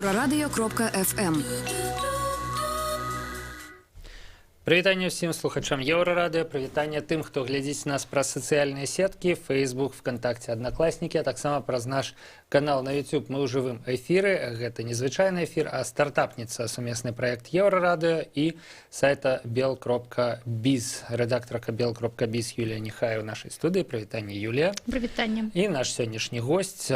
Радыё.фм. Прывітанне ўсім слухачам Еўрарадыё, прывітанне тым, хто глядзіць нас праз сацыяльныя сеткі, Facebook, ВКонтакте, Аднакласнікі, а таксама праз наш канал на YouTube. Мы ў жывым эфіры. Гэта не звычайны эфір, а стартапніца, сумесны праект Еўрарадыё і сайта bel.biz. Рэдактарка bel.biz Юлія Нехая ў нашай студыі. Прывітанне, Юлія. Прывітанне. І наш сённяшні госць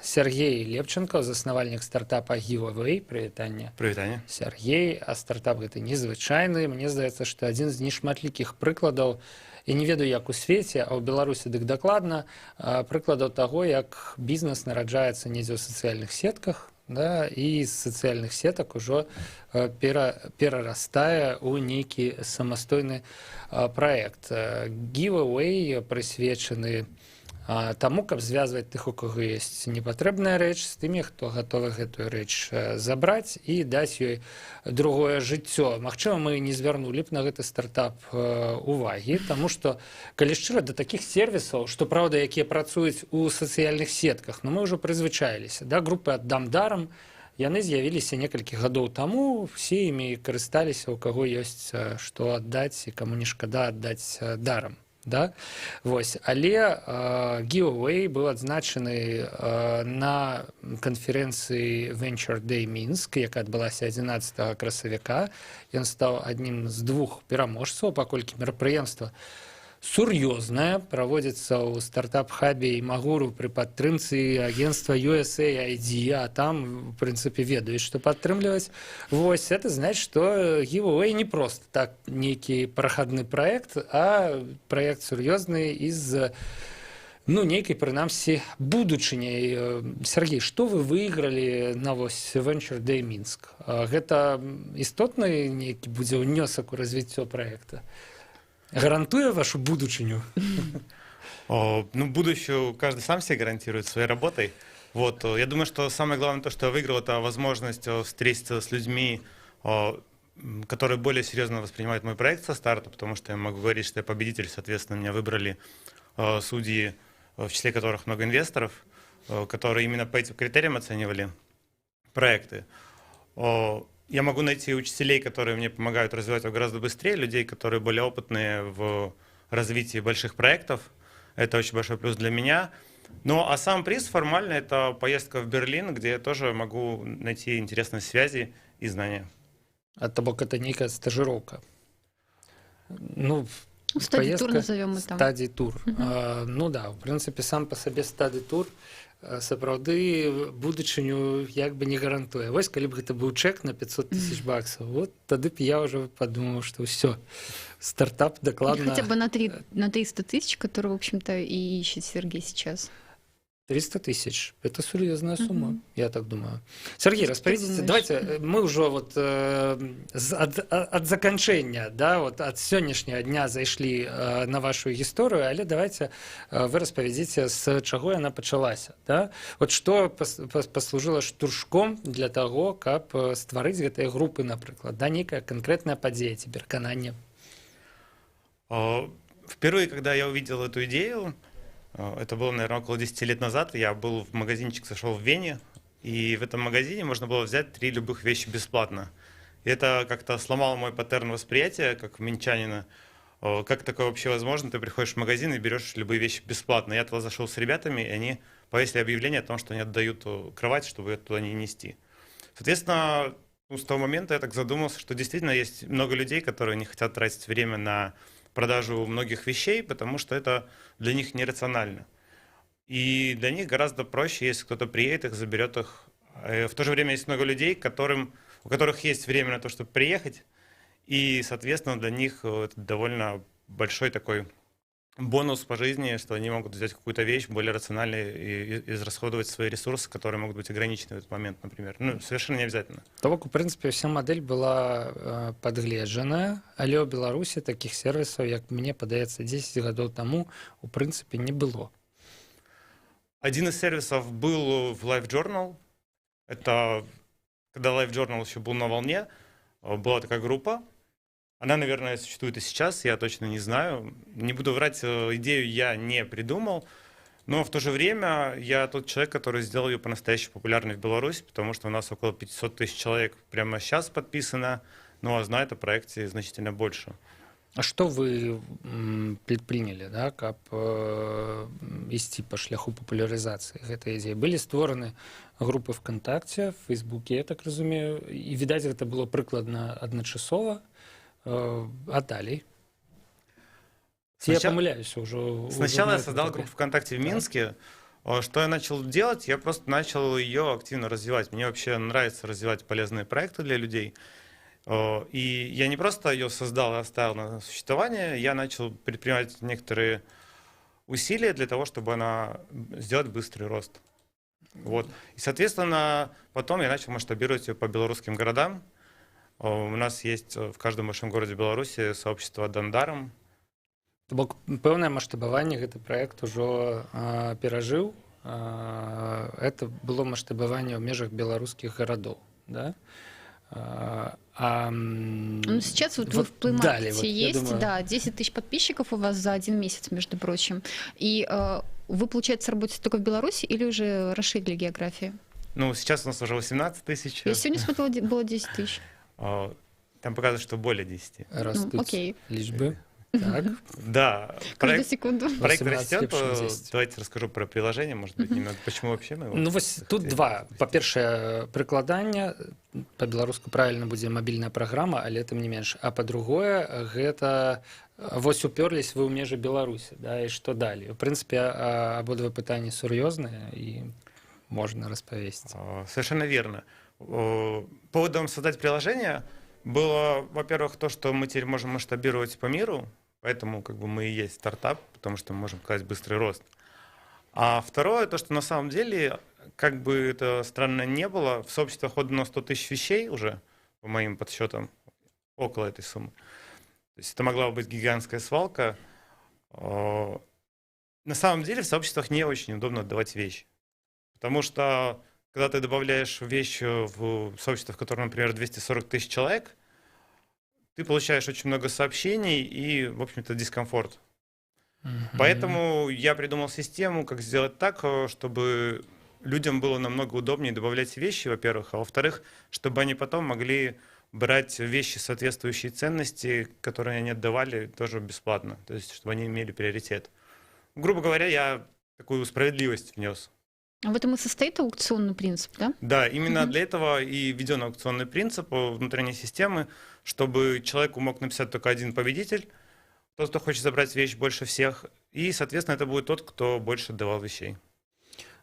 Сергей Лепченко, заснавальнік стартапа Giveaway. Прывітанне. Прывітанне. Сергей, а стартап гэта незвычайны. Мне здаецца, што адзін з нешматлікіх прыкладаў, я не ведаю, як у свеце, а ў Беларусі дык дакладна, прыкладаў таго, як бізнес нараджаецца недзе ў сацыяльных сетках, да, і з сацыяльных сетак ужо перарастае ў нейкі самастойны праект. Giveaway прысвечаны таму, каб звязваць тых, у каго ёсць непатрэбная рэч, з тымі, хто гатовы гэтую рэч забраць і даць ёй другое жыццё. Магчыма, мы не звярнулі б на гэты стартап увагі, таму што, калі шчыра, да такіх сервісаў, што, праўда, якія працуюць у сацыяльных сетках, но мы ўжо прызвычаіліся. Да, групы «Аддам дарам», яны з'явіліся некалькі гадоў таму, все імі карысталіся, у каго ёсць што аддаць і каму не шкада аддаць дарам. Да? Вось. Але Giveaway быў адзначаны на канферэнцыі Venture Day Мінск, якая адбылася 11 красавіка. Ён стаў аднім з двух пераможцаў, паколькі мерапрыемства сур'ёзнае, праводзіцца ў стартап-хабе і Магуру пры падтрымцы агенцтва USAID, а там, в прынцыпе, ведаюць, што падтрымліваць. Вось, это значит, што Giveaway не проста так нейкі прахадны праект, а праект сур'ёзны і з нейкай, прынамсі, будучыняй. Сергей, што вы выйгралі на вось Venture Day Мінск? Гэта істотны нейкі будзе ўнёсак у развіццё праекта? Гарантуя вашу будущую? Будущую каждый сам себе гарантирует своей работой. Вот. Я думаю, что самое главное, то, что я выиграл, это возможность встретиться с людьми, которые более серьезно воспринимают мой проект со старта, потому что я могу говорить, что я победитель, соответственно, меня выбрали судьи, в числе которых много инвесторов, которые именно по этим критериям оценивали проекты. Я могу найти учителей, которые мне помогают развивать его гораздо быстрее, людей, которые более опытные в развитии больших проектов. Это очень большой плюс для меня. Ну, а сам приз формально – это поездка в Берлин, где я тоже могу найти интересные связи и знания. То бок это некая стажировка. Стадий-тур назовем мы там. Стадий-тур. Да, в принципе, сам по себе стадий-тур сапраўды будучыню як бы не гарантуе. Вось, калі б гэта быў чэк на 500 000 баксаў, вот тады б я уже подумал, что все, стартап докладно... Хотя бы на 300 тысяч, которые, в общем-то, и ищет Сергей сейчас. 300 тысяч. Это серьезная сумма, я так думаю. Сергей, распорядитесь, давайте мы уже вот от заканчэння, да, вот от сённяшняга дня зайшлі на вашу гісторыю, але давайте вы распавядзіце, з чаго яна пачалася, да? Вот што паслужыла штуршком для того, каб стварыць гэтай групы, напрыклад, да, нейкая конкретная падзея ці перакананне? Впервые, когда я увидел эту идею, это было, наверное, около 10 лет назад. Я был в магазинчик, зашел в Вене, и в этом магазине можно было взять 3 любых вещи бесплатно. И это как-то сломало мой паттерн восприятия, как минчанина. Как такое вообще возможно? Ты приходишь в магазин и берешь любые вещи бесплатно. Я туда зашел с ребятами, и они повесили объявление о том, что они отдают кровать, чтобы ее туда не нести. Соответственно, с того момента я так задумался, что действительно есть много людей, которые не хотят тратить время на продажу многих вещей, потому что это для них нерационально. И для них гораздо проще, если кто-то приедет, их заберет их. В то же время есть много людей, у которых есть время на то, чтобы приехать, и, соответственно, для них это довольно большой такой бонус по жизни, что они могут взять какую-то вещь более рационально и израсходовать свои ресурсы, которые могут быть ограничены в этот момент, например. Совершенно не обязательно. То бок, у прынцыпе, вся модель была падгледжаная, але ў Беларусі такіх сервісаў, як мне падаецца, 10 гадоў таму, у прынцыпе, не было. Один из сервисов был в LiveJournal. Это когда LiveJournal еще был на волне, была такая группа. Она, наверное, существует и сейчас, я точно не знаю. Не буду врать, идею я не придумал, Но в то же время я тот человек, который сделал ее по-настоящему популярной в Беларуси, потому что у нас около 500 тысяч человек прямо сейчас подписано, ну а знает о проекте значительно больше. А што вы предпрынялі, да, каб ісці па шляху папулярызацыі гэтай ідзеі? Былі створаны групы ВКонтакце, в Фейсбуке, я так разумею, і відаць, гэта было прыкладна адначасова, а далей? Я помыляюсь уже. Сначала я создал группу ВКонтакте в Минске. Что я начал делать? Я просто начал ее активно развивать. Мне вообще нравится развивать полезные проекты для людей. И я не просто ее создал и оставил на существование, я начал предпринимать некоторые усилия для того, чтобы она сделать быстрый рост. Вот. И, соответственно, потом я начал масштабировать ее по белорусским городам. У нас есть в каждом большом городе Беларуси сообщество Дандаром. То бок пэўнае маштабаванне гэты праект ужо перажыў. Это было маштабаванне ў межах беларускіх гарадоў, да? Ну, сейчас вот вы в Плеймаркете есть, да, 10 тысяч подписчиков у вас за 1 месяц, между прочим. И вы, получается, работаете только в Беларуси или уже расширили географию? Ну, сейчас у нас уже 18 тысяч. Я сегодня смотрела, было 10 тысяч. Там показывают, что более 10. Растут личбы. Так. Да, каждую секунду. Проект растет. Давайте расскажу про приложение, может быть, немного. Почему вообще мы его... Ну, вось тут два. Па-першае, прыкладанне, па-беларуску правильно будзе мабільная праграма, але тым не менш. А па-другое, гэта вось уперлись вы ў межы Беларусі, да, і што далей? У прынцыпе, абодва пытанні сур'ёзныя і можна распавесці. Совершенно верно. Поводом создать приложение было, во-первых, то, что мы теперь можем масштабировать по миру, поэтому как бы мы и есть стартап, потому что мы можем показать быстрый рост. А второе, то, что на самом деле, как бы это странно не было, в сообществах отдано 100 тысяч вещей уже, по моим подсчетам, около этой суммы. То есть это могла быть гигантская свалка. На самом деле в сообществах не очень удобно отдавать вещи, потому что когда ты добавляешь вещь в сообщество, в котором, например, 240 тысяч человек, ты получаешь очень много сообщений и, в общем-то, дискомфорт. Поэтому я придумал систему, как сделать так, чтобы людям было намного удобнее добавлять вещи, во-первых, а во-вторых, чтобы они потом могли брать вещи, соответствующие ценности, которые они отдавали, тоже бесплатно, то есть чтобы они имели приоритет. Грубо говоря, я такую справедливость внес. А в этом и состоит аукционный принцип, да? Да, именно для этого и введен аукционный принцип внутренней системы, чтобы человеку мог написать только один победитель, тот, кто хочет забрать вещь больше всех, и, соответственно, это будет тот, кто больше отдавал вещей.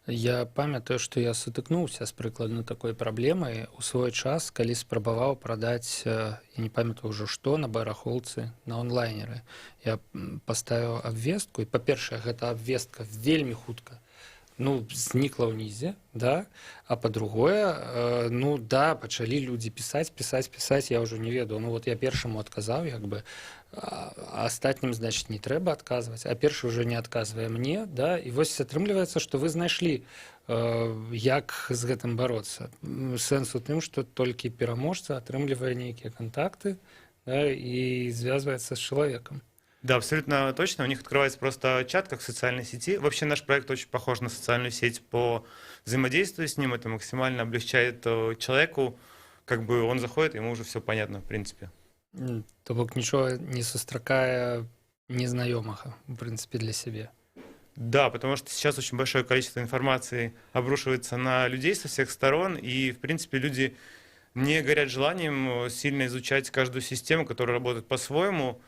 Я памятаю, што я сутыкнуўся з прыкладна такой праблемай у свой час, калі спрабаваў прадаць, я не памятаю ўжо што, на барахолцы, на онлайнеры. Я паставіў абвестку, і, па-першае, гэта абвестка вельмі хутка знікла ўнізе, да? А па-другое, пачалі людзі пісаць, я ўжо не ведаў. Вот я першаму адказаў, як бы, а астатнім, значит, не трэба адказваць, а першы ўжо не адказвае мне, да? І вось атрымліваецца, што вы знайшлі, як з гэтым бароцца. Сэнс у тым, што толькі пераможца атрымлівае нейкія кантакты, да, і звязваецца з чалавекам. Да, абсолютно точно. У них открывается просто чат, как в социальной сети. Вообще наш проект очень похож на социальную сеть по взаимодействию с ним. Это максимально облегчает человеку, как бы он заходит, ему уже все понятно, в принципе. То бок ничего не сустракая незнаёмага, в принципе, для себя. Да, потому что сейчас очень большое количество информации обрушивается на людей со всех сторон, и, в принципе, люди не горят желанием сильно изучать каждую систему, которая работает по-своему.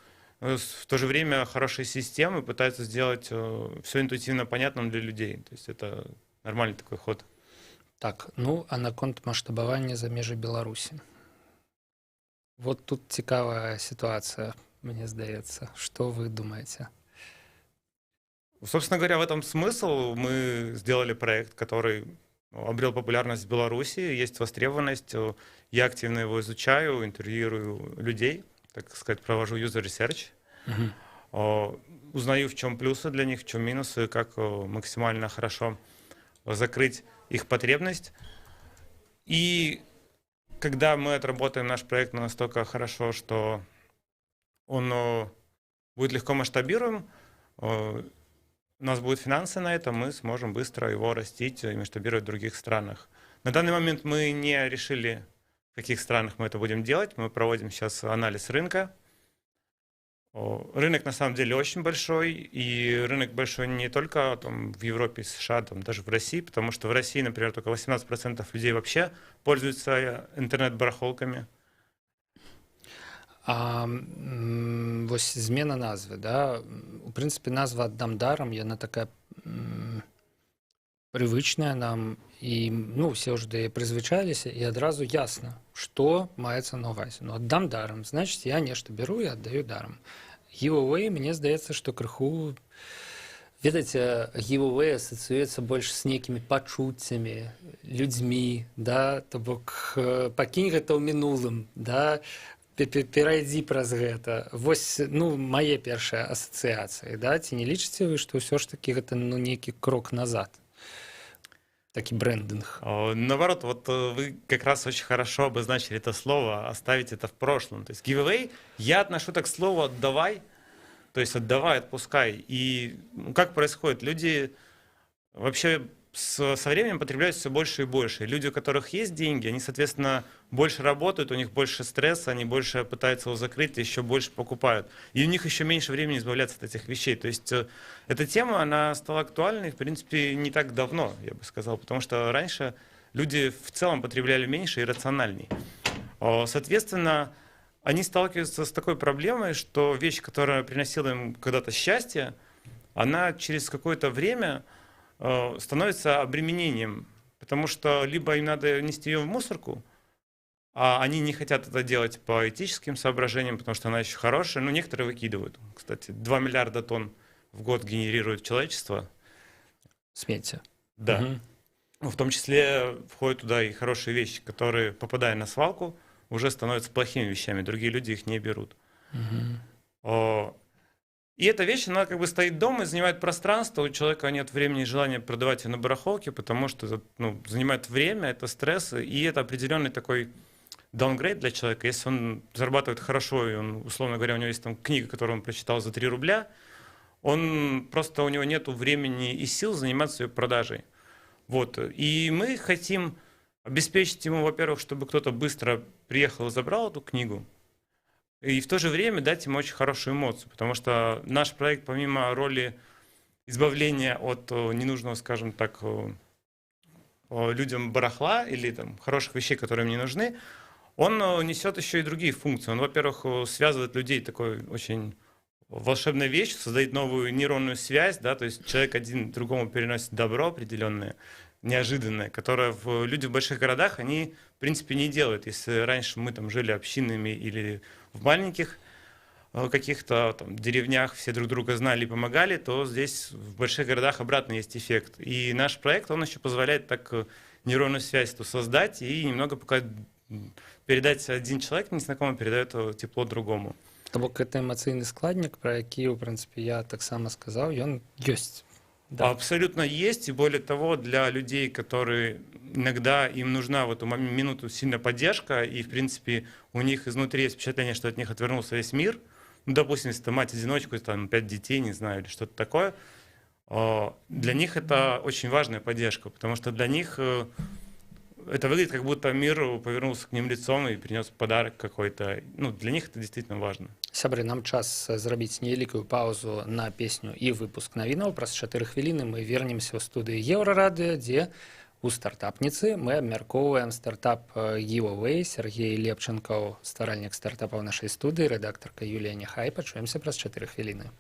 В то же время хорошие системы пытаются сделать все интуитивно понятным для людей. То есть это нормальный такой ход. Так, а наконт маштабавання за межы Беларусі. Вот тут цікавая ситуация, мне здаецца. Что вы думаете? Собственно говоря, в этом смысл. Мы сделали проект, который обрел популярность в Беларуси, есть востребованность. Я активно его изучаю, интервьюирую людей, так сказать, провожу user research, узнаю, в чем плюсы для них, в чем минусы, как максимально хорошо закрыть их потребность. И когда мы отработаем наш проект настолько хорошо, что он будет легко масштабируем, у нас будут финансы на это, мы сможем быстро его растить и масштабировать в других странах. На данный момент мы не решили, в каких странах мы это будем делать. Мы проводим сейчас анализ рынка. Рынок на самом деле очень большой, и рынок большой не только там, в Европе, США, там, даже в России, потому что в России, например, только 18% людей вообще пользуются интернет-барахолками. Вось змена назвы, да, у прынцыпе назва «Аддам дарам», яна такая прывычная нам, і ну, все ўжо да яе прызвычаліся, і адразу ясна, што маецца на ўвазе. Ну, аддам дарам, значыць, я нешта беру і аддаю дарам. Giveaway, мне здаецца, што крыху, ведаеце, giveaway асацыюецца больш з нейкімі пачуццямі, людзьмі, да, то бок пакінь гэта ў мінулым, да, перайдзі праз гэта. Вось, ну, мае першыя асацыяцыі, да, ці не лічыце вы, што ўсё ж такі гэта, ну, нейкі крок назад? Такий брендинг. Наоборот, вот вы как раз очень хорошо обозначили это слово, оставить это в прошлом. То есть giveaway, я отношу так к слову «отдавай», то есть «отдавай, отпускай». И как происходит? Люди вообще со временем потребляют все больше и больше. И люди, у которых есть деньги, они, соответственно, больше работают, у них больше стресса, они больше пытаются его закрыть, еще больше покупают. И у них еще меньше времени избавляться от этих вещей. То есть эта тема, она стала актуальной, в принципе, не так давно, я бы сказал, потому что раньше люди в целом потребляли меньше и рациональней. Соответственно, они сталкиваются с такой проблемой, что вещь, которая приносила им когда-то счастье, она через какое-то время становится обременением, потому что либо им надо нести ее в мусорку, а они не хотят это делать по этическим соображениям, потому что она еще хорошая, но некоторые выкидывают. Кстати, 2 миллиарда тонн в год генерирует человечество. Сметься. Да. Угу. В том числе входят туда и хорошие вещи, которые, попадая на свалку, уже становятся плохими вещами, другие люди их не берут. Угу. И эта вещь, она как бы стоит дома и занимает пространство, у человека нет времени и желания продавать ее на барахолке, потому что это, ну, занимает время, это стресс, и это определенный такой даунгрейд для человека. Если он зарабатывает хорошо, и он, условно говоря, у него есть там книга, которую он прочитал за 3 рубля, он просто, у него нет времени и сил заниматься ее продажей. Вот. И мы хотим обеспечить ему, во-первых, чтобы кто-то быстро приехал и забрал эту книгу, и в то же время дать ему очень хорошую эмоцию, потому что наш проект, помимо роли избавления от ненужного, скажем так, людям барахла или там, хороших вещей, которые им не нужны, он несет еще и другие функции. Он, во-первых, связывает людей такой очень волшебной вещью, создает новую нейронную связь, да, то есть человек один другому переносит добро определенное, неожиданное, которое люди в больших городах, они, в принципе, не делают. Если раньше мы там жили общинами или в маленьких каких-то там деревнях все друг друга знали и помогали, то здесь в больших городах обратно есть эффект. И наш проект, он еще позволяет так нейронную связь создать и немного пока передать один человек незнакомый передает тепло другому. То бок это эмоцыйны складнік, про які, в принципе, я таксама сказал, ён ёсць. Да. Абсолютно есть, и более того, для людей, которые иногда им нужна в эту минуту сильная поддержка, и, в принципе, у них изнутри есть впечатление, что от них отвернулся весь мир, ну, допустим, если это мать-одиночка, там, 5 детей, не знаю, или что-то такое, для них это очень важная поддержка, потому что для них это выглядит, как будто мир повернулся к ним лицом и принес подарок какой-то. Ну, для них это действительно важно. Сябры, нам час зрабіць невялікую паузу на песню і выпуск навінаў. Праз 4 хвіліны мы вернемся ў студыі Еўрарадыё, дзе у стартапніцы мы абмяркоўваем стартап Giveaway. Сергей Лепченкаў, стваральнік стартапа ў нашай студыі, рэдактарка Юлія Няхай. Пачуемся праз 4 хвіліны.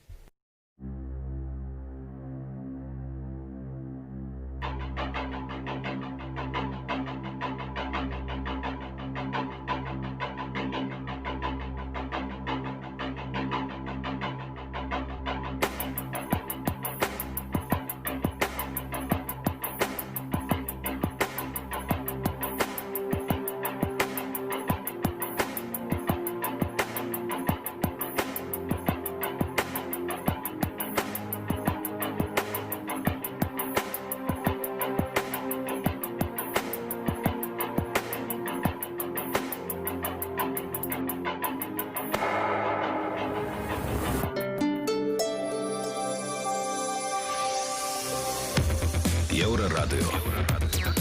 Еўрарадыё.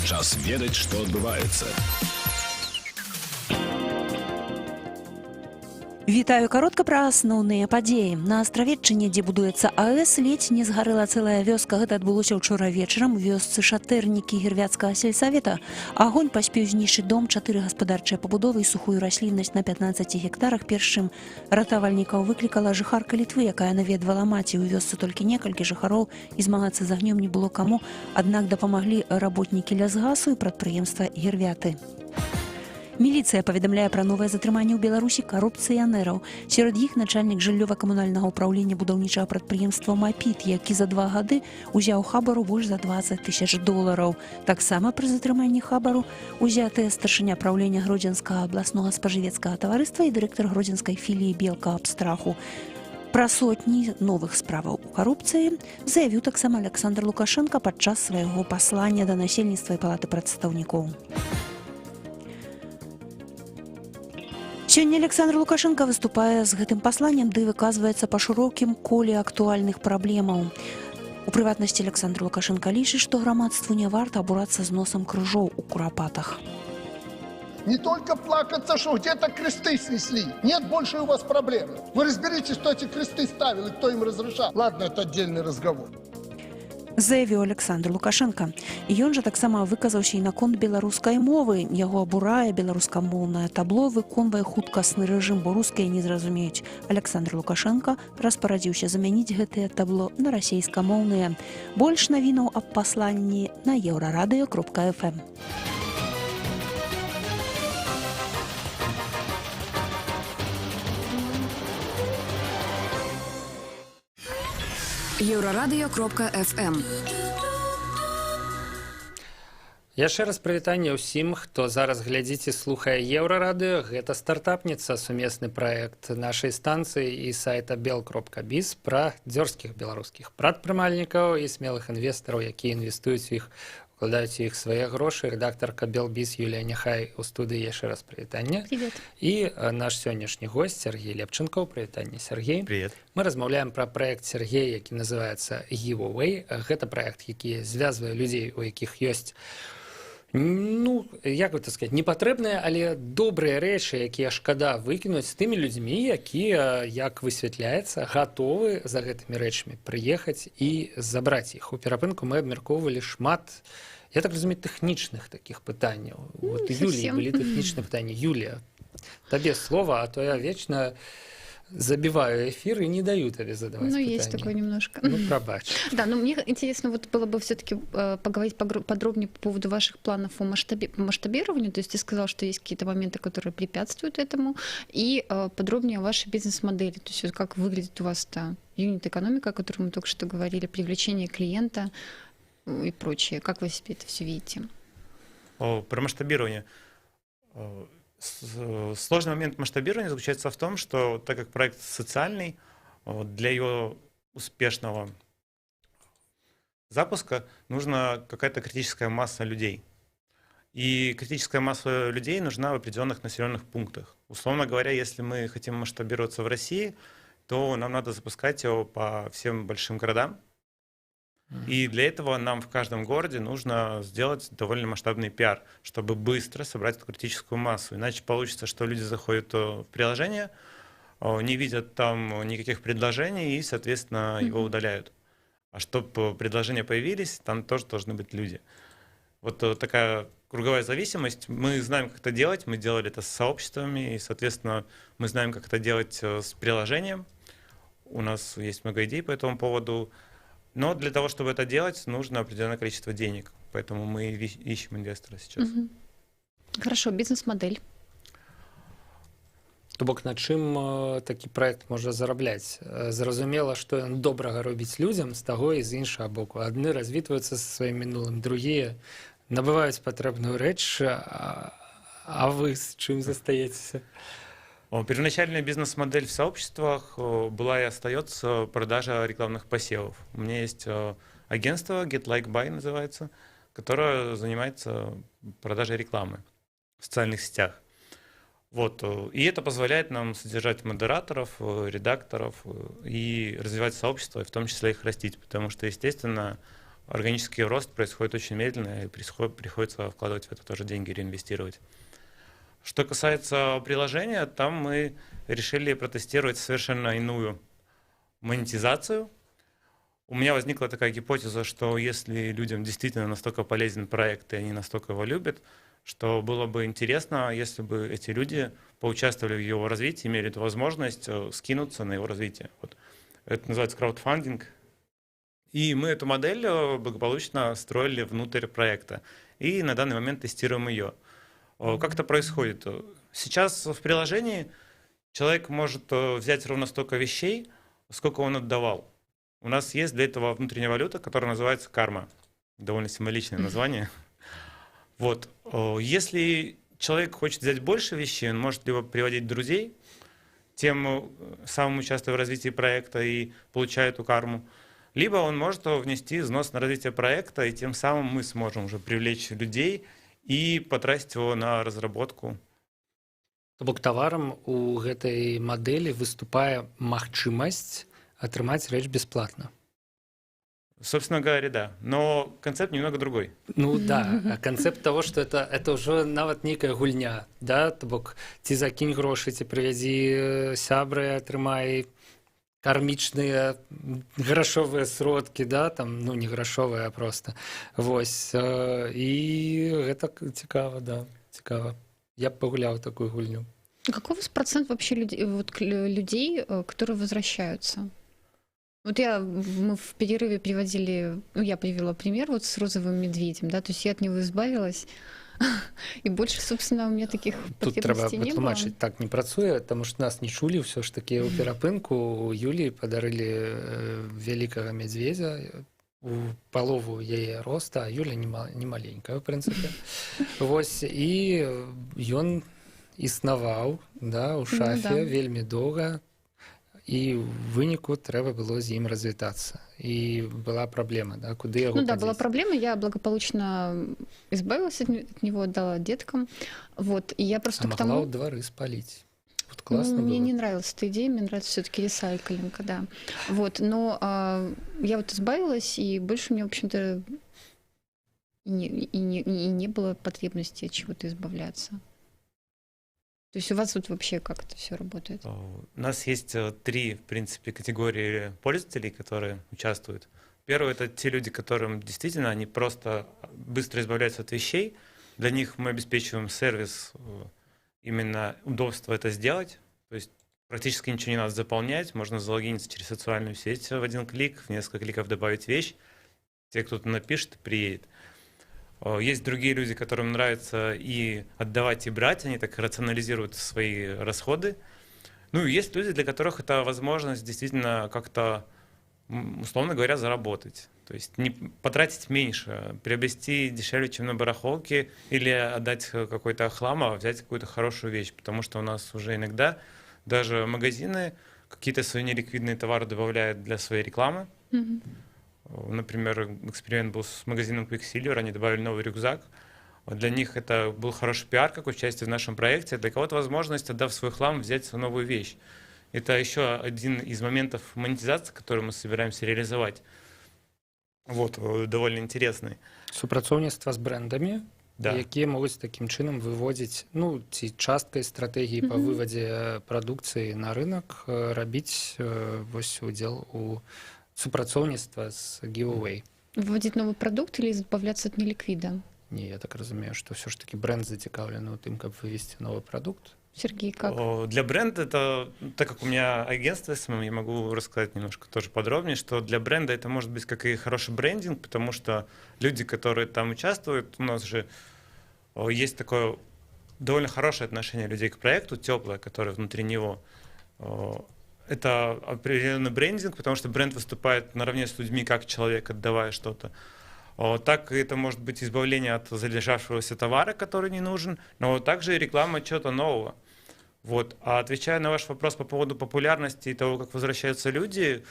Час ведаць, што адбываецца. Вітаю, каротка пра асноўныя падзеі. На Астравеччыне, дзе будуецца АЭС, ледзь не згарэла цэлая вёска. Гэта адбылося ўчора вечарам у вёсцы Шатэрнікі Гірвяцкага сельсавета. Агонь паспеў знішчыць дом, 4 гаспадарчыя пабудовы і сухую расліннасць на 15 гектарах. Першым ратавальнікаў выклікала жыхарка Літвы, якая наведвала маці. У вёсцы толькі некалькі жыхароў, і змагацца з агнём не было каму. Аднак дапамаглі работнікі лясгасу і прадпрыемства Гірвяты. Міліцыя паведамляе пра новае затрыманне ў Беларусі карупцыянераў. Сярод іх начальнік жыллёва-камунальнага ўпраўлення будаўнічага прадпрыемства «Мапіт», які за 2 гады узяў хабару больш за 20 000 долараў. Таксама пры затрыманні хабару узятыя старшыня праўлення Гродзенскага абласнога спажывецкага таварыства і дырэктар гродзенскай філіі «Белка-абстраху». Пра сотні новых справаў у карупцыі заявіў таксама Александр Лукашенко падчас свайго паслання да насельніцтва і палаты прадстаўнікоў. Сёння Александр Лукашенко выступае з гэтым пасланнем, ды выказваецца па шырокім коле актуальных праблемаў. У прыватнасці Александр Лукашенко лічыць, што грамадству не варта абурацца з носам крыжоў у курапатах. Не только плакаться, что где-то кресты снесли. Нет больше у вас проблемы. Вы разберитесь, кто эти кресты ставил и кто им разрешал. Ладно, это отдельный разговор. Заявіў Александр Лукашенко. Ён жа таксама выказаўся і наконт беларускай мовы. Яго абурае беларускамоўнае табло, выконвае хуткасны рэжым, бо рускія не зразумеюць. Александр Лукашенко распарадзіўся замяніць гэтыя табло на расейскамоўныя. Больш навінаў аб пасланні на еўрарадыё.фм. Еўрарадыё.фм. Яшчэ раз прывітанне ўсім, хто зараз глядзіць і слухае Еўрарадыё. Гэта стартапніца, сумесны праект нашай станцыі і сайта bel.biz пра дзёрзкіх беларускіх прадпрымальнікаў і смелых інвестараў, якія інвестуюць у іх, укладаюць у іх свае грошы. Рэдактарка Белбіз Юлія Няхай у студыі. Яшчэ раз прывітанне. Привет. І наш сённяшні госць Сергей Лепченко. Прывітанне, Сергей. Привет. Мы размаўляем пра праект Сергея, які называецца Giveaway. Гэта праект, які звязвае людзей, у якіх ёсць, ну, як гэта сказаць, непатрэбныя, але добрыя рэчы, якія шкада выкінуць, з тымі людзьмі, якія, як высвятляецца, гатовы за гэтымі рэчамі прыехаць і забраць іх. У перапынку мы абмяркоўвалі шмат, я так разумею, тэхнічных такіх пытанняў. Вот у Юліі былі тэхнічныя пытанні. Юлія, табе слова, а то я вечна забиваю эфир и не даю тебе задавать Ну, питания. есть такое немножко. Ну, пробачь. Да, но мне интересно вот было бы все-таки поговорить подробнее по поводу ваших планов по масштабированию. То есть ты сказал, что есть какие-то моменты, которые препятствуют этому, и подробнее о вашей бизнес-модели. То есть вот как выглядит у вас та юнит-экономика, о которой мы только что говорили, привлечение клиента и прочее. Как вы себе это все видите? Про масштабирование. Сложный момент масштабирования заключается в том, что так как проект социальный, для его успешного запуска нужна какая-то критическая масса людей. И критическая масса людей нужна в определенных населенных пунктах. Условно говоря, если мы хотим масштабироваться в России, то нам надо запускать его по всем большим городам. И для этого нам в каждом городе нужно сделать довольно масштабный пиар, чтобы быстро собрать эту критическую массу. Иначе получится, что люди заходят в приложение, не видят там никаких предложений и, соответственно, его удаляют. А чтобы предложения появились, там тоже должны быть люди. Вот такая круговая зависимость. Мы знаем, как это делать. Мы делали это с сообществами, и, соответственно, мы знаем, как это делать с приложением. У нас есть много идей по этому поводу. Но для того, чтобы это делать, нужно определенное количество денег. Поэтому мы ищем инвестора сейчас. Хорошо, бизнес-модель. То бок, на чым такі праект можа зарабляць? Зразумела, што ён добрага робіць людзям з таго і з іншага боку. Адны развітваюцца са сваім мінулым, другія набываюць патрэбную рэч, а вы з чым застаецеся? Первоначальная бизнес-модель в сообществах была и остается продажа рекламных посевов. У меня есть агентство Get Like Buy называется, которое занимается продажей рекламы в социальных сетях. Вот. И это позволяет нам содержать модераторов, редакторов и развивать сообщество, и в том числе их растить, потому что, естественно, органический рост происходит очень медленно, и приходится вкладывать в это тоже деньги, реинвестировать. Что касается приложения, там мы решили протестировать совершенно иную монетизацию. У меня возникла такая гипотеза, что если людям действительно настолько полезен проект, и они настолько его любят, что было бы интересно, если бы эти люди поучаствовали в его развитии, имели эту возможность скинуться на его развитие. Вот. Это называется краудфандинг. И мы эту модель благополучно строили внутрь проекта. И на данный момент тестируем ее. Как это происходит? Сейчас в приложении человек может взять ровно столько вещей, сколько он отдавал. У нас есть для этого внутренняя валюта, которая называется карма. Довольно символичное название. Вот. Если человек хочет взять больше вещей, он может либо приводить друзей, тем самым участвуя в развитии проекта и получая эту карму, либо он может внести взнос на развитие проекта, и тем самым мы сможем уже привлечь людей и потратить его на разработку. То бок таварам у гэтай мадэлі выступае магчымасць атрымаць рэч бесплатна. Собственно говоря, да. Но концепт немного другой. Ну да, а концепт того, что это уже нават нейкая гульня, да, то бок ці закінь грошы, ці прывядзі сябры, атрымай кармічныя грашовыя сродкі, да, там, ну не грашовыя, а просто. Вось, і гэта цікава, да, цікава. Я б пагуляў такую гульню. Какой у вас процент вообще людей, которые возвращаются? Вот мы в перерыве приводили, ну, я привела пример вот с розовым медведем, да, то есть я от него избавилась, и больше, собственно, у меня таких тут трэба потребностей не было. патлумачыць, так не працуе, таму што нас не чулі, ўсё ж такі ў перапынку у Юліі падарылі вялікага мядзведзя, у палову яе роста, а Юля не маленькая, в прынцыпе. Вось, і ён існаваў, да, у шафе вельмі доўга, і ў выніку трэба было з ім развітацца. І была праблема, да, куды яго Ну да, падзець. была проблема, я благополучно избавилась от него, отдала деткам, вот, и я просто А к могла тому... ў двары спаліць. Вот классно Мне было. не нравилась эта идея, мне нравится все-таки ресайклинг, да. Вот, но я вот избавилась, и больше у меня, в общем-то, не было потребности от чего-то избавляться. То есть у вас вот вообще как это все работает? У нас есть три, в принципе, категории пользователей, которые участвуют. Первый — это те люди, которым действительно они просто быстро избавляются от вещей. Для них мы обеспечиваем сервис, именно удобство это сделать. То есть практически ничего не надо заполнять. Можно залогиниться через социальную сеть в один клик, в несколько кликов добавить вещь. Те, кто-то напишет, приедет. Есть другие люди, которым нравится и отдавать, и брать. Они так рационализируют свои расходы. Ну и есть люди, для которых это возможность действительно как-то, условно говоря, заработать. То есть не потратить меньше, приобрести дешевле, чем на барахолке, или отдать какой-то хлам, а взять какую-то хорошую вещь. Потому что у нас уже иногда даже магазины какие-то свои неликвидные товары добавляют для своей рекламы. Мгм. Например, эксперимент был с магазином Quicksilver, они добавили новый рюкзак. Для них это был хороший пиар, как участие в нашем проекте. Для кого-то возможность, отдав свой хлам, взять свою новую вещь. Это еще один из моментов монетизации, который мы собираемся реализовать. Вот, довольно интересный. Супрацоўніцтва з брэндамі, Да. якія могуць такім чынам выводзіць, ну, ці часткай стратэгіі па вывадзе прадукцыі на рынок рабіць вось удзел у супрацоўніцтва з giveaway. Вводить новый продукт или избавляться от неликвида? Не, я так разумею, што ўсё ж таки бренд зацікаўлены ў тым, каб вывесці новы прадукт. Сергей, как? Для бренда это, так как у меня агентство СММ, я могу рассказать немножко тоже подробнее, что для бренда это может быть как и хороший брендинг, потому что люди, которые там участвуют, у нас же есть такое довольно хорошее отношение людей к проекту, теплое, которое внутри него. Это определенный брендинг, потому что бренд выступает наравне с людьми как человек, отдавая что-то. Так это может быть избавление от залежавшегося товара, который не нужен, но также и реклама чего-то нового. Вот. А отвечая на ваш вопрос по поводу популярности и того, как возвращаются люди,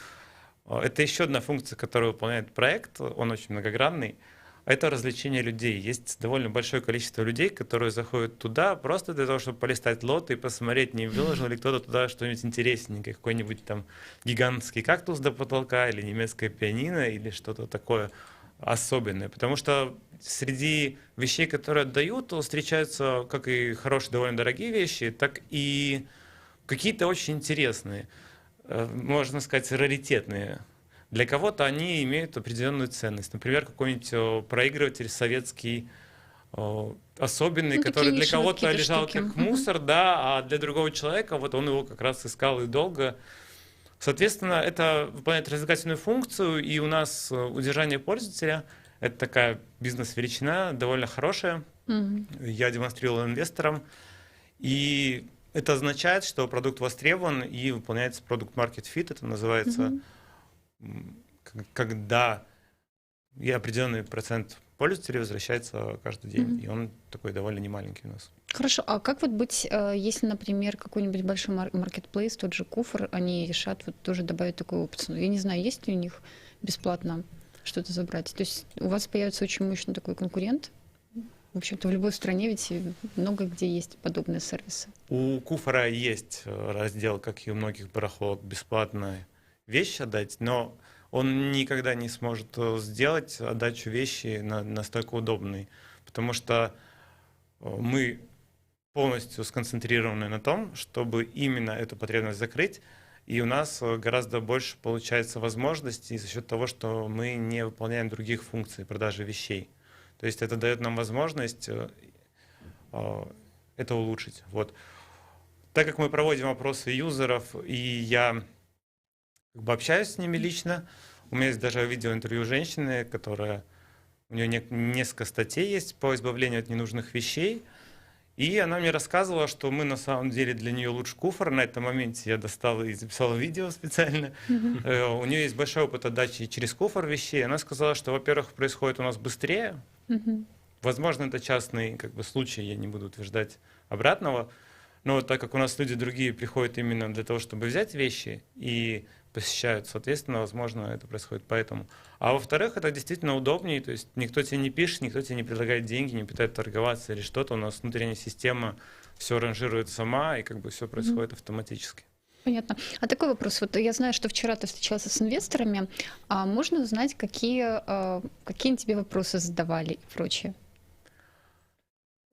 это еще одна функция, которую выполняет проект, он очень многогранный. Это развлечение людей. Есть довольно большое количество людей, которые заходят туда просто для того, чтобы полистать лоты и посмотреть, не выложил ли кто-то туда что-нибудь интересненькое, какой-нибудь там гигантский кактус до потолка, или немецкое пианино, или что-то такое. особенные, потому что среди вещей, которые отдают, встречаются как и хорошие, довольно дорогие вещи, так и какие-то очень интересные, можно сказать, раритетные. Для кого-то они имеют определенную ценность. Например, какой-нибудь проигрыватель советский, особенный, Ну, который такие для нишевые кого-то какие-то лежал штуки. как мусор, да, а для другого человека вот он его как раз искал и долго. Соответственно, это выполняет развлекательную функцию, и у нас удержание пользователя — это такая бизнес-величина, довольно хорошая. Мгм. Я демонстрировал инвесторам, и это означает, что продукт востребован и выполняется продукт-маркет фит, это называется, когда и определенный процент пользователей возвращается каждый день, и он такой довольно немаленький у нас. Хорошо, а как вот быть, если, например, какой-нибудь большой маркетплейс, тот же Куфр, они решат вот тоже добавить такую опцию? Я не знаю, есть ли у них бесплатно что-то забрать? То есть у вас появится очень мощный такой конкурент? В общем-то, в любой стране ведь много где есть подобные сервисы. У Куфора есть раздел, как и у многих барахолок, бесплатно вещи отдать, но он никогда не сможет сделать отдачу вещи настолько удобной, потому что мы полностью сконцентрированы на том, чтобы именно эту потребность закрыть, и у нас гораздо больше получается возможностей за счет того, что мы не выполняем других функций продажи вещей. То есть это дает нам возможность это улучшить. Вот. Так как мы проводим опросы юзеров, и я как бы общаюсь с ними лично, у меня есть даже видеоинтервью женщины, у нее несколько статей есть по избавлению от ненужных вещей, и она мне рассказывала, что мы на самом деле для нее лучше Куфор. На этом моменте я достал и записал видео специально. У нее есть большой опыт отдачи через Куфор вещей. Она сказала, что, во-первых, происходит у нас быстрее. Возможно, это частный как бы случай, я не буду утверждать обратного. Но так как у нас люди другие приходят именно для того, чтобы взять вещи и посещают, соответственно, возможно, это происходит поэтому. А во-вторых, это действительно удобнее, то есть никто тебе не пишет, никто тебе не предлагает деньги, не пытается торговаться или что-то. У нас внутренняя система все ранжирует сама, и как бы все происходит автоматически. Понятно. А такой вопрос. Вот я знаю, что вчера ты встречался с инвесторами. А можно узнать, какие тебе вопросы задавали и прочее?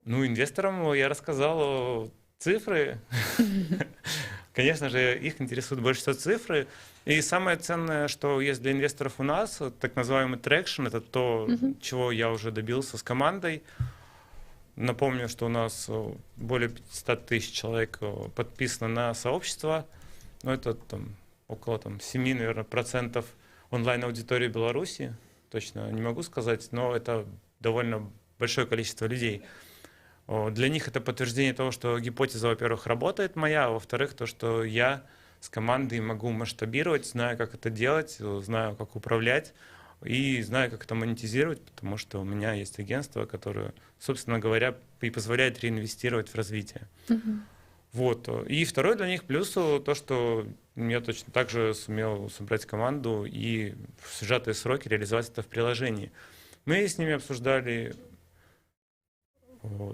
Ну, инвесторам я рассказал цифры. Конечно же, их интересуют больше всего цифры. И самое ценное, что есть для инвесторов у нас, так называемый трекшн, это то, чего я уже добился с командой. Напомню, что у нас более 500 тысяч человек подписано на сообщество. Ну, это там, около 7, наверное, процентов онлайн-аудитории Беларуси. Точно не могу сказать, но это довольно большое количество людей. Для них это подтверждение того, что гипотеза, во-первых, работает моя, а во-вторых, то, что я с командой могу масштабировать, знаю, как это делать, знаю, как управлять и знаю, как это монетизировать, потому что у меня есть агентство, которое, собственно говоря, и позволяет реинвестировать в развитие. Вот. И второй для них плюс то, что я точно так же сумел собрать команду и в сжатые сроки реализовать это в приложении. Мы с ними обсуждали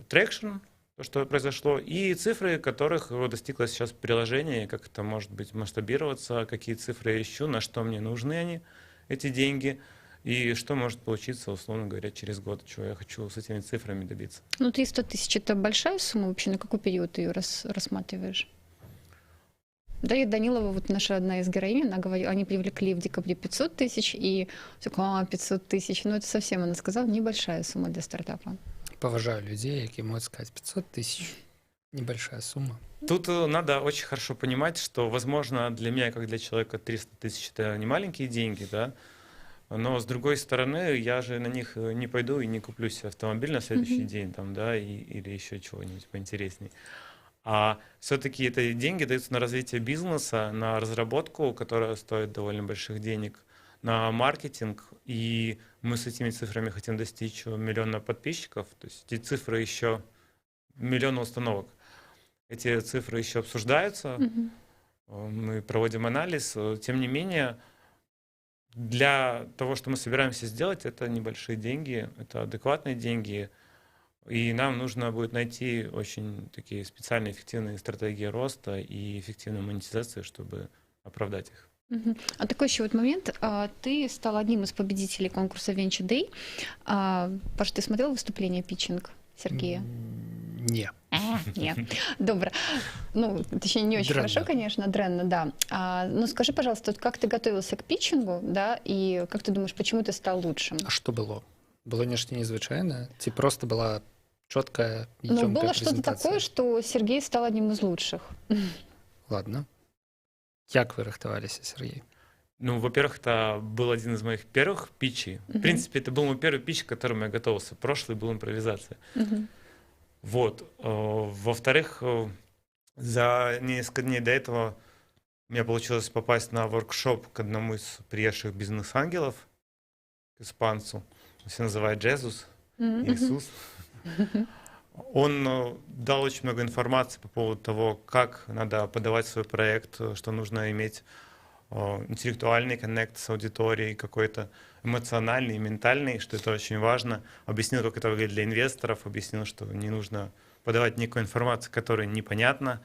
трекшн, то, что произошло, и цифры, которых достигло сейчас приложение, как это может быть масштабироваться, какие цифры я ищу, на что мне нужны они, эти деньги, и что может получиться, условно говоря, через год, чего я хочу с этими цифрами добиться. Ну, 300 тысяч — это большая сумма вообще? На какой период ты ее рассматриваешь? Дарья Данилова, вот наша одна из героинь, она говорила, они привлекли в декабре 500 тысяч, и такая, 500 тысяч, ну это совсем, она сказала, небольшая сумма для стартапа. Поважаю людей, які можуть сказати 500 тисяч. Небольшая сумма. Тут надо очень хорошо понимать, что, возможно, для меня, как для человека, 300 тысяч — это не маленькие деньги, да, но, с другой стороны, я же на них не пойду и не куплю себе автомобиль на следующий день, там, да, или еще чего-нибудь поинтересней. А все-таки эти деньги даются на развитие бизнеса, на разработку, которая стоит довольно больших денег, на маркетинг, и мы с этими цифрами хотим достичь 1 миллиона подписчиков, то есть эти цифры еще, 1 миллион установок, эти цифры еще обсуждаются, мы проводим анализ, тем не менее, для того, что мы собираемся сделать, это небольшие деньги, это адекватные деньги, и нам нужно будет найти очень такие специальные эффективные стратегии роста и эффективную монетизацию, чтобы оправдать их. Мгм. А такой еще вот момент. Ты стал одним из победителей конкурса Venture Day. Паш, ты смотрел выступление питчинг Сергея? Не. Нет. Добро. Ну, точнее, не очень Дрэнно. хорошо, конечно, дрэнно, да. Ну, скажи, пожалуйста, вот как ты готовился к питчингу, да, и как ты думаешь, почему ты стал лучшим? А што было? Было нешта незвычайнае? Ці проста была чёткая і Ну, ёмкая было что-то прэзентацыя? такое, что Сергей стал одним из лучших. Ладно. Як вы рыхтаваліся, Сергей? Ну, во-первых, это был один из моих первых питчей. В Мгм. принципе, это был мой первый питч, к которому я готовился. Прошлый был импровизация. Мгм. Вот. Во-вторых, за несколько дней до этого у меня получилось попасть на воркшоп к одному из приезжих бизнес-ангелов, к испанцу. Он себя называет Джезус, Мгм. Иисус. Он дал очень много информации по поводу того, как надо подавать свой проект, что нужно иметь интеллектуальный коннект с аудиторией, какой-то эмоциональный, ментальный, что это очень важно. Объяснил, как это выглядит для инвесторов, объяснил, что не нужно подавать некую информацию, которая непонятна,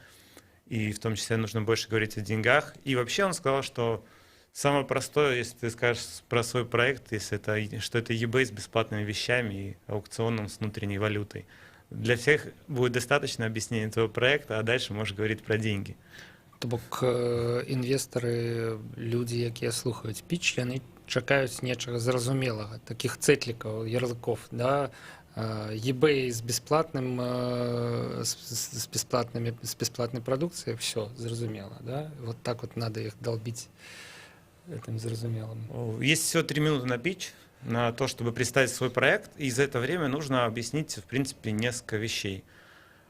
и в том числе нужно больше говорить о деньгах. И вообще он сказал, что самое простое, если ты скажешь про свой проект, если это, что это eBay с бесплатными вещами и аукционом с внутренней валютой. Для всех будет достаточно объяснения твоего проекта, а дальше можешь говорить про деньги. То бок інвестары, людзі, якія слухаюць піч, яны чакаюць нечага зразумелага, такіх цэтлікаў, ярлыков, да, eBay з бесплатным, з бесплатной продукцией, все, зразумела, да? Вот так вот надо их долбить этим зразумелым. Есть всего 3 минуты на питч, на то, чтобы представить свой проект, и за это время нужно объяснить, в принципе, несколько вещей.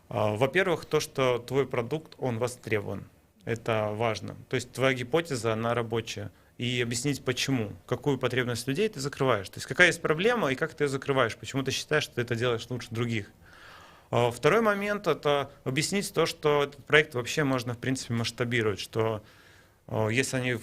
Во-первых, то, что твой продукт, он востребован. Это важно. То есть твоя гипотеза, она рабочая. И объяснить, почему, какую потребность людей ты закрываешь. То есть какая есть проблема и как ты ее закрываешь, почему ты считаешь, что ты это делаешь лучше других. Второй момент – это объяснить то, что этот проект вообще можно, в принципе, масштабировать, что если они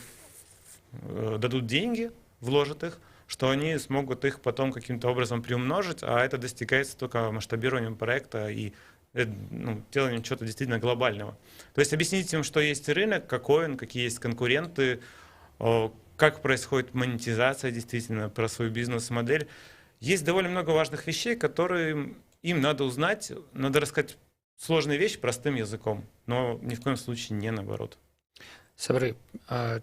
дадут деньги, вложат их, что они смогут их потом каким-то образом приумножить, а это достигается только масштабированием проекта и деланием чего-то действительно глобального. То есть объяснить им, что есть рынок, какой он, какие есть конкуренты, как происходит монетизация действительно, про свою бизнес-модель. Есть довольно много важных вещей, которые им надо узнать, надо рассказать сложные вещи простым языком, но ни в коем случае не наоборот. Сябры,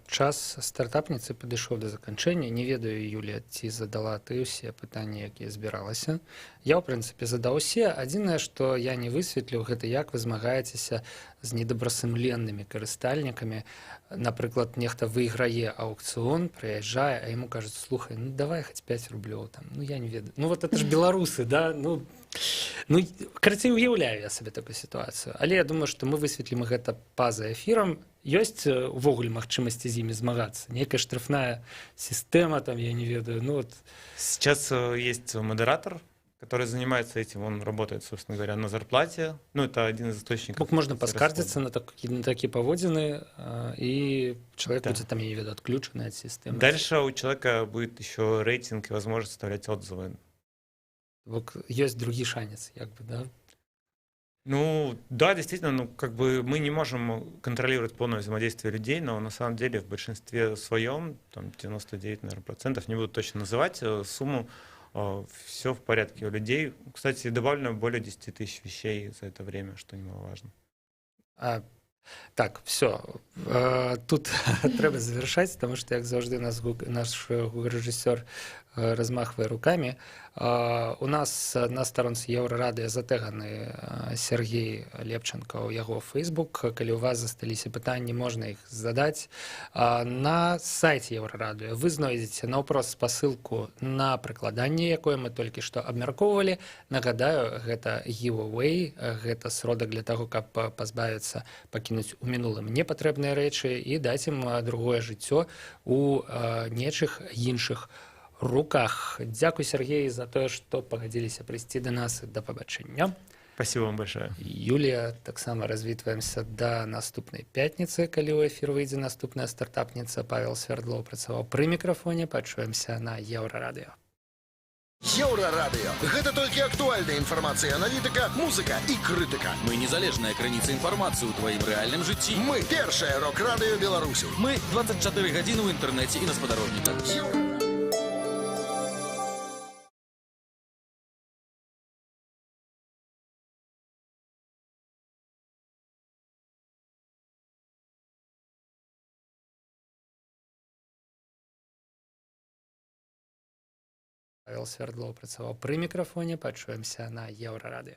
час стартапніцы падышоў да заканчэння. Не ведаю, Юлія, ці задала ты ўсе пытанні, якія збіралася. Я, ў прынцыпе, задаў усе. Адзінае, што я не высветліў, гэта як вы змагаецеся з недобрасумленнымі карыстальнікамі. Напрыклад, нехта выйграе аукцыён, прыязджае, а яму кажуць: слухай, ну давай хоць 5 рублёў там. Ну я не ведаю. Ну вот это ж беларусы, да? Ну карацей, уяўляю я сабе такую сітуацыю. Але я думаю, што мы высветлім гэта па-за эфірам. Ёсць увогуле магчымасці з імі змагацца? Некая штрафная система, там, я не ведаю. Ну, вот. Сейчас есть модератор, который занимается этим, он работает, собственно говоря, на зарплате. Ну, это один из источников. Можно поскардзиться на такие поводины, и человек будет там, я не ведаю, отключенный от системы. Дальше у человека будет еще рейтинг и возможность оставлять отзывы. Есть другие шанец, как бы, да? Ну, да, действительно, мы не можем контролировать полное взаимодействие людей, но на самом деле в большинстве своем, там 99%, наверное, не буду точно называть сумму, все в порядке у людей. Кстати, добавлено более 10 тысяч вещей за это время, что немаловажно. Так, все. Тут трэба завершаць, потому что, як заўжды, наш гукарэжысёр размахвае руками. У нас на старонцы Еўрарадыё затэганы Сергей Лепченко ў яго Facebook. Калі у вас засталіся пытанні, можна іх задаць. На сайце Еўрарадыё вы знойдзеце наўпрост спасылку на прыкладанне, якое мы толькі што абмяркоўвалі. Нагадаю, гэта giveaway, гэта сродак для таго, каб пазбавіцца, пакінуць у мінулым непатрэбныя рэчы і даць ім другое жыццё у нечых іншых руках. Дзякуй, Сергей, за тое, што пагадзіліся прыйсці да нас. Да пабачэння. Спасибо вам большое. Юлія, таксама развітваемся да наступнай пятніцы, калі ў эфір выйдзе наступная стартапніца. Павел Свердлоў працаваў пры мікрафоне. Пачуемся на Еўрарадыё. Еўрарадыё. Гэта толькі актуальная інфармацыя, аналітыка, музыка і крытыка. Мы незалежная крыніца інфармацыі ў тваім рэальным жыцці. Мы першае рок-радыё Беларусі. Мы 24 гадзіны ў інтэрнэце і на спадарожніках. Павел Свердлов працаваў пры мікрафоне. Пачуемся на Еўрарадыё.